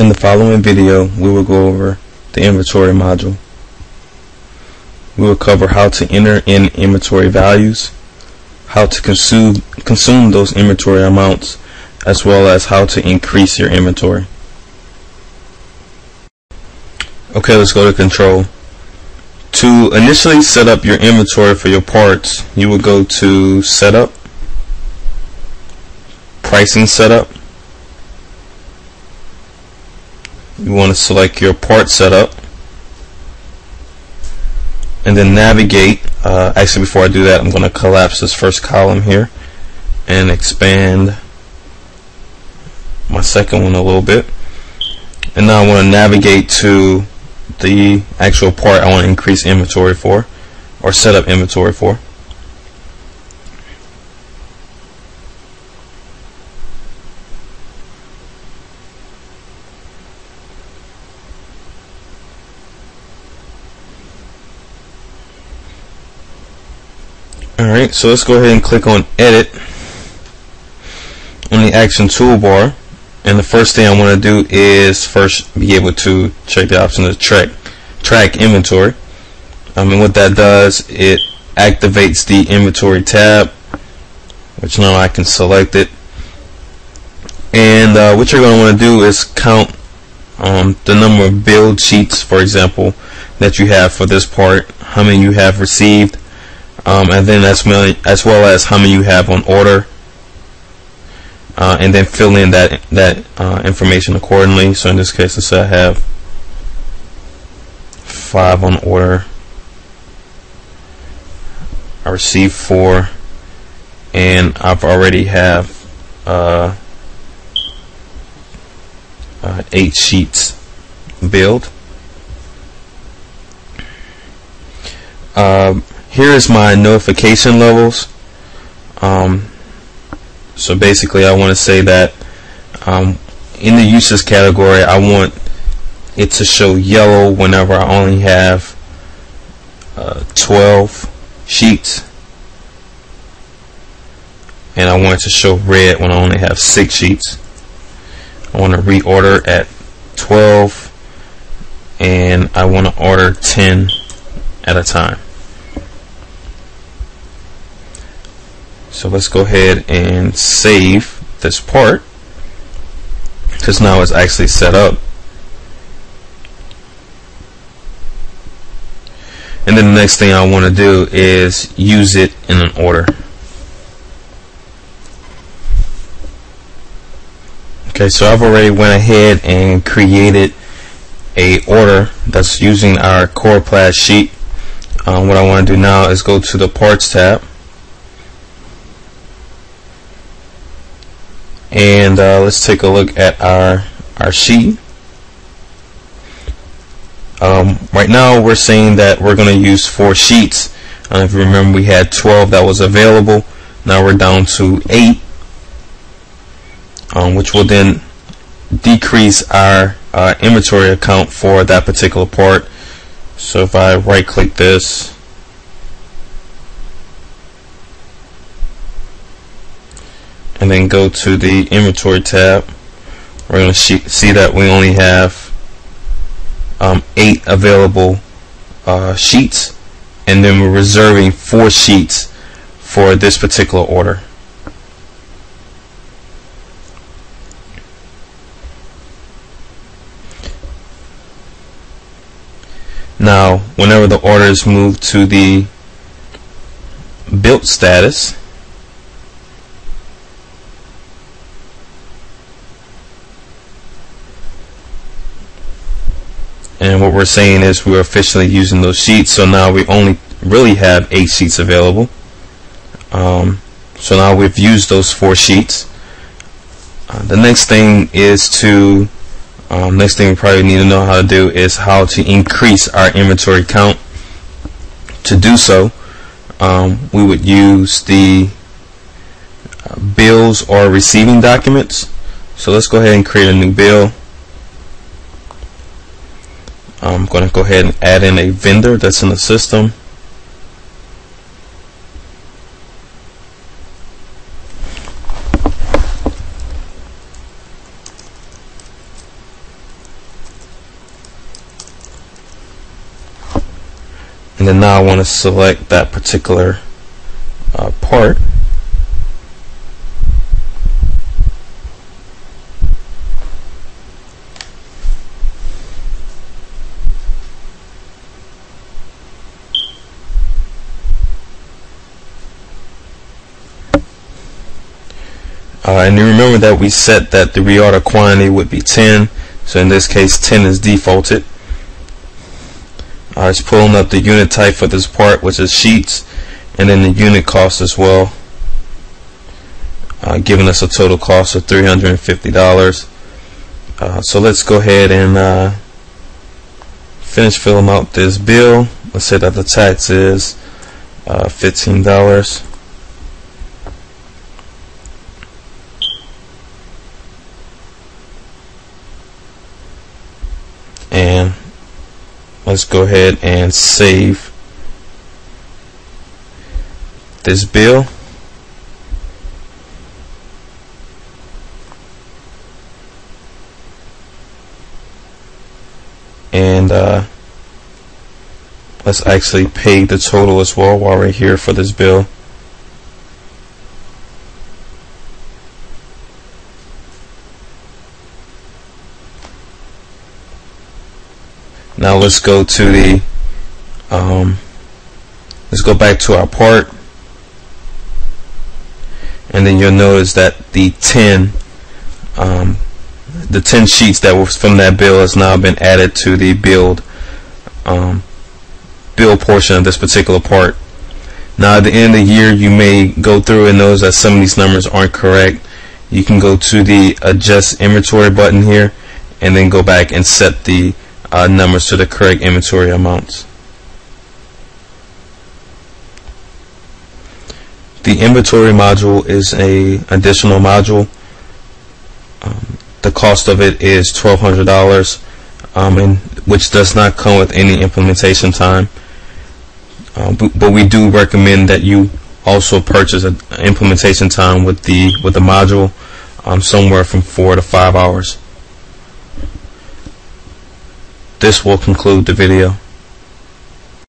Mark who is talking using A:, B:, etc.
A: In the following video, we will go over the inventory module. We will cover how to enter in inventory values, how to consume those inventory amounts, as well as how to increase your inventory. Okay, let's go to control. To initially set up your inventory for your parts, you will go to Setup, Pricing Setup. You want to select your part setup and then navigate. Actually, before I do that, I'm going to collapse this first column here and expand my second one a little bit. And now I want to navigate to the actual part I want to increase inventory for, or set up inventory for. Alright, so let's go ahead and click on Edit on the Action Toolbar, and the first thing I want to do is first be able to check the option to track inventory. And what that does, it activates the inventory tab, which now I can select it. And what you're going to want to do is count the number of build sheets, for example, that you have for this part, how many you have received, and then as well as how many you have on order, and then fill in that information accordingly. So in this case, let's say I have 5 on order, I received 4, and I've already have 8 sheets build. Here is my notification levels. So basically, I want to say that in the uses category, I want it to show yellow whenever I only have 12 sheets, and I want it to show red when I only have 6 sheets. I want to reorder at 12, and I want to order 10 at a time. So let's go ahead and save this part, because now it's actually set up. And then the next thing I want to do is use it in an order. Okay, so I've already went ahead and created a order that's using our Coroplast sheet. What I want to do now is go to the Parts tab, and let's take a look at our sheet. Right now we're saying that we're going to use 4 sheets. If you remember, we had 12 that was available. Now we're down to 8, which will then decrease our inventory account for that particular part. So if I right click this, and then go to the inventory tab, we're going to see that we only have 8 available sheets, and then we're reserving 4 sheets for this particular order. Now, whenever the orders move to the built status, and what we're saying is we're officially using those sheets, so now we only really have 8 sheets available. So now we've used those 4 sheets. The next thing is next thing we probably need to know how to do is how to increase our inventory count. To do so, we would use the bills or receiving documents. So let's go ahead and create a new bill. I'm going to go ahead and add in a vendor that's in the system. and then now I want to select that particular part. And you remember that we set that the reorder quantity would be 10, so in this case 10 is defaulted. It's pulling up the unit type for this part, which is sheets, and then the unit cost as well, giving us a total cost of $350. So let's go ahead and finish filling out this bill. Let's say that the tax is $15. And let's go ahead and save this bill. And let's actually pay the total as well while we're here for this bill. Now let's go to the let's go back to our part, and then you'll notice that the 10 sheets that was from that bill has now been added to the bill portion of this particular part. Now at the end of the year, you may go through and notice that some of these numbers aren't correct. You can go to the adjust inventory button here and then go back and set the numbers to the correct inventory amounts. The inventory module is a additional module. The cost of it is $1,200, and which does not come with any implementation time. But we do recommend that you also purchase an implementation time with the module, somewhere from 4 to 5 hours. This will conclude the video.